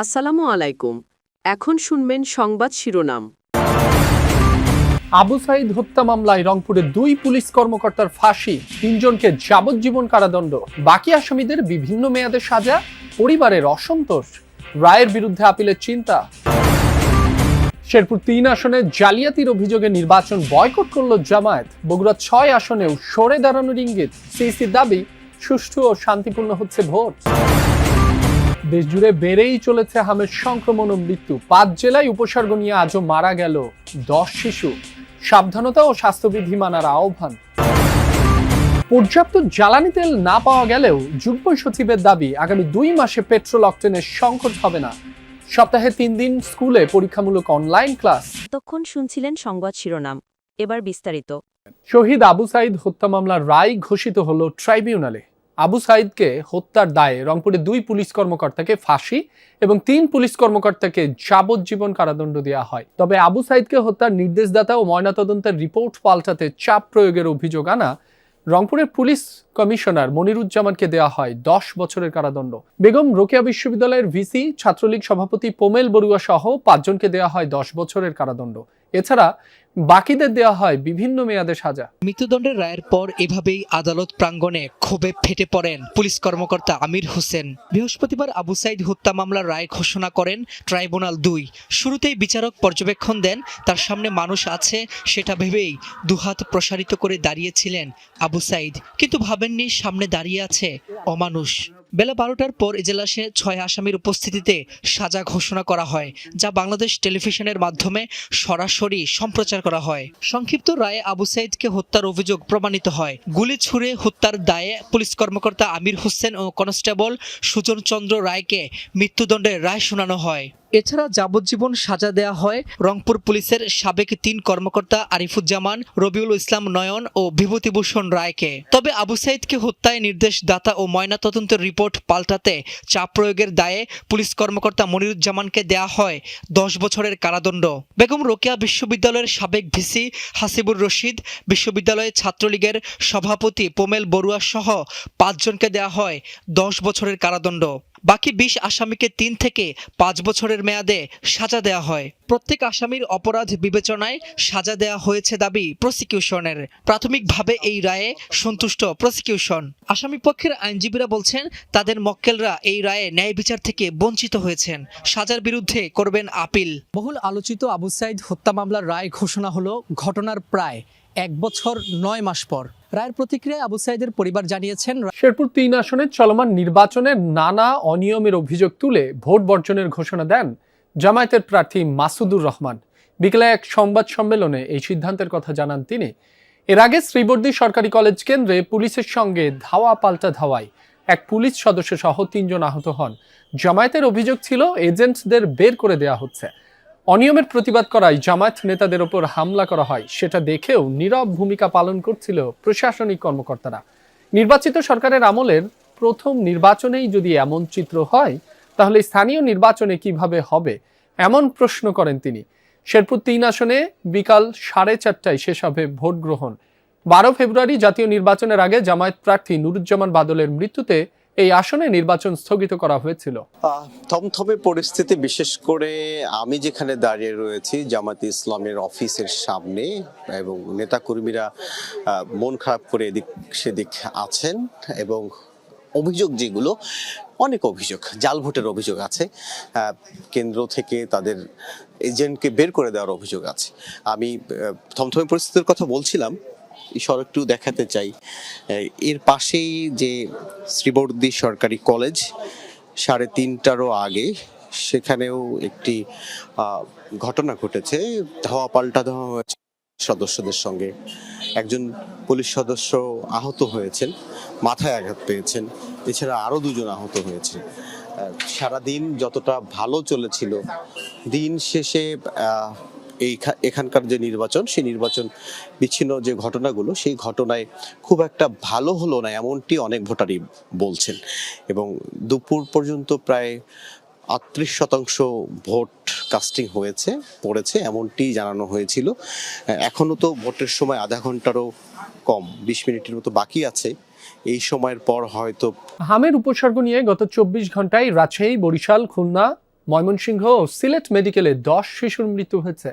আসসালামু আলাইকুম। এখন শুনবেন সংবাদ শিরোনাম। আবু সাইদ হত্যা মামলায় রংপুরে 2 পুলিশ কর্মকর্তার ফাঁসি, 3 জনকে যাবজ্জীবন কারাদণ্ড, বাকি আসামিদের বিভিন্ন মেয়াদে সাজা, পরিবারের অসন্তোষ, রায়ের বিরুদ্ধে আপিলের চিন্তা। শেরপুর 3 আসনে জালিয়াতির অভিযোগে নির্বাচন বয়কট করল জামায়াত। বগুড়া 6 আসনেও সরে দাঁড়ানোর ইঙ্গিত। সিইসির দাবি সুষ্ঠু ও শান্তিপূর্ণ হচ্ছে ভোট। দেশজুড়ে বেড়েই চলেছে হামের সংক্রমণ ও মৃত্যু। 5 জেলায় উপসর্গ নিয়ে আজও মারা গেল 10 শিশু। সাবধানতা ও স্বাস্থ্যবিধি মানার আহ্বান। পর্যাপ্ত জ্বালানি তেল না পাওয়া গেলেও যুগ্ম সচিবের দাবি আগামী 2 মাসে পেট্রোল অক্টেনের সংকট হবে না। সপ্তাহে 3 দিন স্কুলে পরীক্ষামূলক অনলাইন ক্লাস। তখন শুনছিলেন সংবাদ শিরোনাম, এবার বিস্তারিত। শহীদ আবু সাইদ হত্যা মামলার রায় ঘোষিত হলো ট্রাইব্যুনালে। আবু সাইদকে হত্যার দায়ে রংপুরে 2 পুলিশ কর্মকর্তাকে ফাঁসি এবং 3 পুলিশ কর্মকর্তাকে যাবজ্জীবন কারাদণ্ড দেওয়া হয়। তবে আবু সাইদকে হত্যার নির্দেশদাতা ও ময়নাতদন্তের রিপোর্ট পাল্টাতে চাপ প্রয়োগের অভিযোগ আনা রংপুরের পুলিশ কমিশনার মনিরুজ্জামানকে দেওয়া হয় 10 বছরের কারাদণ্ড। বেগম রোকেয়া বিশ্ববিদ্যালয়ের ভিসি, ছাত্রলীগ সভাপতি পোমেল বড়ুয়া সহ 5 জনকে দেওয়া হয় 10 বছরের কারাদণ্ড। এছাড়া বাকিদের দেওয়া হয় বিভিন্ন মেয়াদে সাজা। মৃত্যুদণ্ডের রায়ের পর এভাবেই আদালত প্রাঙ্গণে ক্ষোভে ফেটে পড়েন পুলিশ কর্মকর্তা আমির হোসেন। বৃহস্পতিবার আবু সাইদ হত্যা মামলার রায় ঘোষণা করেন ট্রাইব্যুনাল 2। শুরুতেই বিচারক পর্যবেক্ষণ দেন, তার সামনে মানুষ আছে সেটা ভেবেই দুহাত প্রসারিত করে দাঁড়িয়েছিলেন আবু সাইদ, কিন্তু ভাবেননি সামনে দাঁড়িয়ে আছে অমানুষ। বেলা 12টার পর এজলাসে 6 আসামির উপস্থিতিতে সাজা ঘোষণা করা হয়, যা বাংলাদেশ টেলিভিশনের মাধ্যমে সরাসরি সম্প্রচার করা হয়। সংক্ষিপ্ত রায়ে আবু সাইদকে হত্যার অভিযোগ প্রমাণিত হয়। গুলি ছুড়ে হত্যার দায়ে পুলিশ কর্মকর্তা আমির হোসেন ও কনস্টেবল সুজন চন্দ্র রায়কে মৃত্যুদণ্ডের রায় শোনানো হয়। এছাড়া যাবজ্জীবন সাজা দেয়া হয় রংপুর পুলিশের সাবেক 3 কর্মকর্তা আরিফুজ্জামান, রবিউল ইসলাম নয়ন ও বিভূতিভূষণ রায়কে। তবে আবু সাইদকে হত্যায় নির্দেশদাতা ও ময়নাতদন্তের রিপোর্ট পাল্টাতে চাপ প্রয়োগের দায়ে পুলিশ কর্মকর্তা মনিরুজ্জামানকে দেয়া হয় 10 বছরের কারাদণ্ড। বেগম রোকেয়া বিশ্ববিদ্যালয়ের সাবেক ভিসি হাসিবুর রশিদ, বিশ্ববিদ্যালয়ের ছাত্রলীগের সভাপতি পোমেল বড়ুয়া সহ 5 জনকে দেয়া হয় 10 বছরের কারাদণ্ড। বাকি 20 আসামিকে 3 থেকে 5 বছরের মেয়াদে সাজা দেয়া হয়। প্রত্যেক আসামির অপরাধ বিবেচনায় সাজা দেয়া হয়েছে দাবি প্রসিকিউশনের। প্রাথমিকভাবে এই রায়ে সন্তুষ্ট প্রসিকিউশন। আসামি পক্ষের আইনজীবীরা বলছেন, তাদের মক্কেলরা এই রায়ে ন্যায় বিচার থেকে বঞ্চিত হয়েছেন। সাজার বিরুদ্ধে করবেন আপিল। বহুল আলোচিত আবু সাইদ হত্যা মামলার রায় ঘোষণা হলো ঘটনার প্রায় 1 বছর 9 মাস পর। রায়ের প্রতিক্রিয়ায় আবু সাইদের পরিবার জানিয়েছেন, শেরপুর 3 আসনের চলমান নির্বাচনের নানা অনিয়মের অভিযোগ তুলে ভোট বর্জনের ঘোষণা দেন জামায়াতের প্রার্থী মাসুদুর রহমান। বিকেলে এক সংবাদ সম্মেলনে এই সিদ্ধান্তের কথা জানান তিনি। এর আগে শ্রীবর্দী সরকারি কলেজ কেন্দ্রে পুলিশের সঙ্গে ধাওয়া পাল্টা ধাওয়ায় এক পুলিশ সদস্য সহ 3 জন আহত হন। জামায়াতের অভিযোগ ছিল এজেন্টদের বের করে দেওয়া হচ্ছে। অনিয়মের প্রতিবাদ করায় জামায়াত নেতাদের ওপর হামলা করা হয়, সেটা দেখেও নীরব ভূমিকা পালন করছিল প্রশাসনিক কর্মকর্তারা। নির্বাচিত সরকারের আমলের প্রথম নির্বাচনেই যদি এমন চিত্র হয়, তাহলে স্থানীয় নির্বাচনে কিভাবে হবে, এমন প্রশ্ন করেন তিনি। শেরপুর 3 আসনে বিকাল 4:30টায় শেষ হবে ভোট গ্রহণ। 12 ফেব্রুয়ারি জাতীয় নির্বাচনের আগে জামায়াত প্রার্থী নুরুজ্জামান বাদলের মৃত্যুতে এই আসনে নির্বাচন স্থগিত করা হয়েছিল। থমথমে পরিস্থিতি, বিশেষ করে আমি যেখানে দাঁড়িয়ে রয়েছি জামায়াতে ইসলামের অফিসের সামনে, এবং নেতাকর্মীরা মন খারাপ করে এদিক সেদিক আছেন, এবং অভিযোগ যেগুলো, অনেক অভিযোগ, জাল ভোটের অভিযোগ আছে, কেন্দ্র থেকে তাদের এজেন্টকে বের করে দেওয়ার অভিযোগ আছে। আমি থমথমে পরিস্থিতির কথা বলছিলাম, সড়কটু দেখাতে চাই। এর পাশেই যে শ্রীবর্দী সরকারি কলেজ, 3:30টারও আগে সেখানেও একটি ঘটনা ঘটেছে। ধাওয়া পাল্টা দেওয়া হয়েছে সদস্যদের সঙ্গে। একজন পুলিশ সদস্য আহত হয়েছেন, মাথায় আঘাত পেয়েছেন। এছাড়া আরো 2 জন আহত হয়েছে। সারাদিন যতটা ভালো চলেছিল, দিন শেষে এখানকার যে নির্বাচন, সেই নির্বাচন বিচ্ছিন্ন যে ঘটনাগুলো, সেই ঘটনায় খুব একটা ভালো হলো না, এমনটি অনেক ভোটারই বলছেন। এবং দুপুর পর্যন্ত প্রায় 38% ভোট কাস্টিং পড়েছে, এমনটি জানানো হয়েছিল। এখনো তো ভোটের সময় আধা ঘন্টারও কম, 20 মিনিটের মতো বাকি আছে। এই সময়ের পর হয়তো হামের উপসর্গ নিয়ে গত 24 ঘন্টায় রাজশাহী, বরিশাল, খুলনা, ময়মনসিংহ ও সিলেট মেডিকেলে 10 শিশুর মৃত্যু হয়েছে।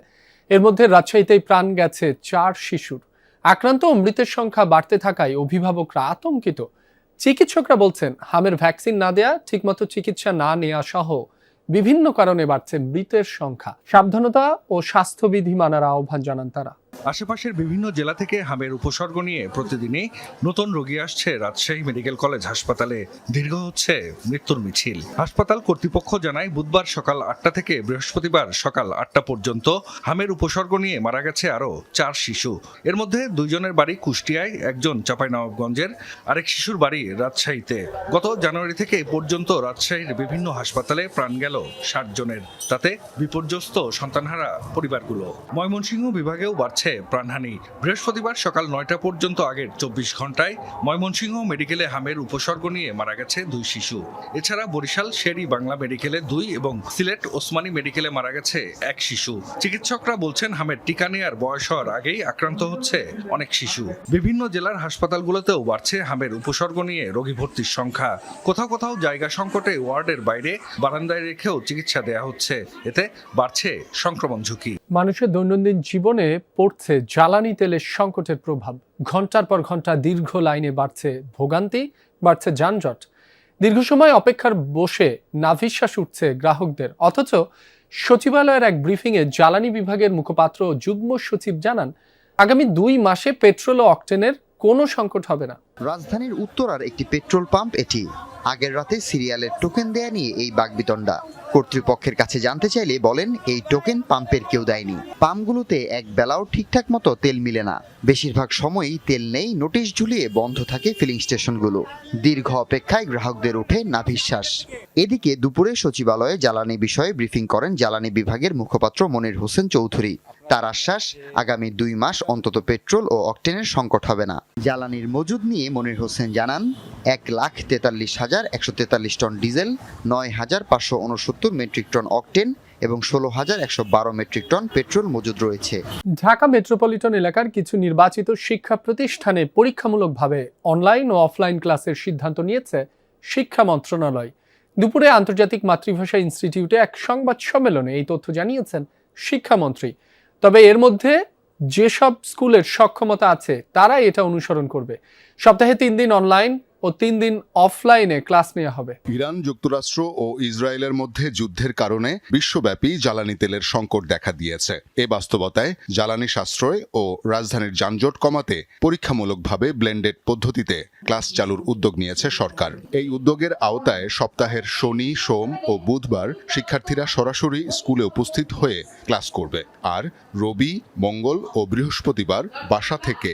এর মধ্যে রাজশাহীতেই প্রাণ গেছে 4 শিশুর। আক্রান্ত ও মৃতের সংখ্যা বাড়তে থাকায় অভিভাবকরা আতঙ্কিত। চিকিৎসকরা বলছেন, হামের ভ্যাকসিন না দেয়া, ঠিকমতো চিকিৎসা না নেওয়া সহ বিভিন্ন কারণে বাড়ছে মৃতের সংখ্যা। সাবধানতা ও স্বাস্থ্যবিধি মানার আহ্বান জানান তারা। আশেপাশের বিভিন্ন জেলা থেকে হামের উপসর্গ নিয়ে প্রতিদিনই নতুন রোগী আসছে রাজশাহী মেডিকেল কলেজ হাসপাতালে। দীর্ঘ হচ্ছে মৃত্যুর মিছিল। হাসপাতাল কর্তৃপক্ষ জানায়, বুধবার সকাল 8টা থেকে বৃহস্পতিবার সকাল 8টা পর্যন্ত হামের উপসর্গ নিয়ে মারা গেছে আরও 4 শিশু। এর মধ্যে 2 জনের বাড়ি কুষ্টিয়ায়, 1 জন চাঁপাইনবাবগঞ্জের, আরেক শিশুর বাড়ি রাজশাহীতে। গত জানুয়ারি থেকে এ পর্যন্ত রাজশাহীর বিভিন্ন হাসপাতালে প্রাণ গেল 60 জনের। তাতে বিপর্যস্ত সন্তানহারা পরিবারগুলো। ময়মনসিংহ বিভাগেও বাড়ছে প্রাণহানি। বৃহস্পতিবার সকাল 9টা পর্যন্ত আগের 24 ঘন্টায় ময়মনসিংহ মেডিকেলে হামের উপসর্গ নিয়ে মারা গেছে 2 শিশু। এছাড়া বরিশাল শেরি বাংলা মেডিকেলে 2 এবং সিলেট ওসমানী মেডিকেলে মারা গেছে 1 শিশু। চিকিৎসকরা বলছেন, হামের টিকা নেওয়ার বয়স হওয়ার আগেই আক্রান্ত হচ্ছে অনেক শিশু। বিভিন্ন জেলার হাসপাতালগুলোতেও বাড়ছে হামের উপসর্গ নিয়ে রোগী ভর্তির সংখ্যা। কোথাও কোথাও জায়গা সংকটে ওয়ার্ডের বাইরে বারান্দায় রেখেও চিকিৎসা দেওয়া হচ্ছে। এতে বাড়ছে সংক্রমণ ঝুঁকি। মানুষের দৈনন্দিন জীবনে পড়ছে জ্বালানি তেলের সংকটের প্রভাব। ঘন্টার পর ঘন্টা দীর্ঘ লাইনে বাড়ছে ভোগান্তি, বাড়ছে যানজট। দীর্ঘ সময় অপেক্ষার বসে নাভিশ্বাস উঠছে গ্রাহকদের। অথচ সচিবালয়ের এক ব্রিফিংয়ে জ্বালানি বিভাগের মুখপাত্র যুগ্ম সচিব জানান, আগামী 2 মাসে পেট্রোল ও অকটেনের কোনো সংকট হবে না। রাজধানীর উত্তরার একটি পেট্রোল পাম্প এটি। আগের রাতে সিরিয়ালের টোকেন দেয়া নিয়ে এই বাকবিতণ্ডা। কর্তৃপক্ষের কাছে জানতে চাইলে বলেন, এই টোকেন পাম্পের কেউ দেয়নি। পাম্পগুলোতে এক বেলাও ঠিকঠাক মতো তেল মিলে না। বেশিরভাগ সময়ই তেল নেই, নোটিশ ঝুলিয়ে বন্ধ থাকে ফিলিং স্টেশনগুলো। দীর্ঘ অপেক্ষায় গ্রাহকদের ওঠে নাভিশ্বাস। এদিকে দুপুরে সচিবালয়ে জ্বালানি বিষয়ে ব্রিফিং করেন জ্বালানি বিভাগের মুখপাত্র মনির হোসেন চৌধুরী। তার আশ্বাস, আগামী 2 মাস অন্তত পেট্রোল ও অকটেনের সংকট হবে না। জ্বালানির মজুদ নিয়ে মনির হোসেন জানান, 1,43,143 ton diesel, 9,569 metric ton octane এবং 16,112 মেট্রিক টন পেট্রোল মজুদ রয়েছে। ঢাকা মেট্রোপলিটন এলাকার কিছু নির্বাচিত শিক্ষা প্রতিষ্ঠানে পরীক্ষামূলকভাবে অনলাইন ও অফলাইন ক্লাসের সিদ্ধান্ত নিয়েছে শিক্ষা মন্ত্রণালয়। দুপুরে আন্তর্জাতিক মাতৃভাষা ইনস্টিটিউটে এক সংবাদ সম্মেলনে এই তথ্য জানিয়েছেন শিক্ষামন্ত্রী। তবে এর মধ্যে যেসব স্কুলের সক্ষমতা আছে তারা এটা অনুসরণ করবে। সপ্তাহে 3 দিন অনলাইন ও 3 দিন অফলাইনে ক্লাস নেওয়া হবে। ইরান, যুক্তরাষ্ট্র ও ইসরায়েলের মধ্যে যুদ্ধের কারণে বিশ্বব্যাপী জ্বালানি তেলের সংকট দেখা দিয়েছে। এ বাস্তবতায় জ্বালানি সাশ্রয় ও রাজধানীর যানজট কমাতে পরীক্ষামূলকভাবে ব্লেন্ডেড পদ্ধতিতে ক্লাস চালুর উদ্যোগ নিয়েছে সরকার। এই উদ্যোগের আওতায় সপ্তাহের শনি, সোম ও বুধবার শিক্ষার্থীরা সরাসরি স্কুলে উপস্থিত হয়ে ক্লাস করবে, আর রবি, মঙ্গল ও বৃহস্পতিবার বাসা থেকে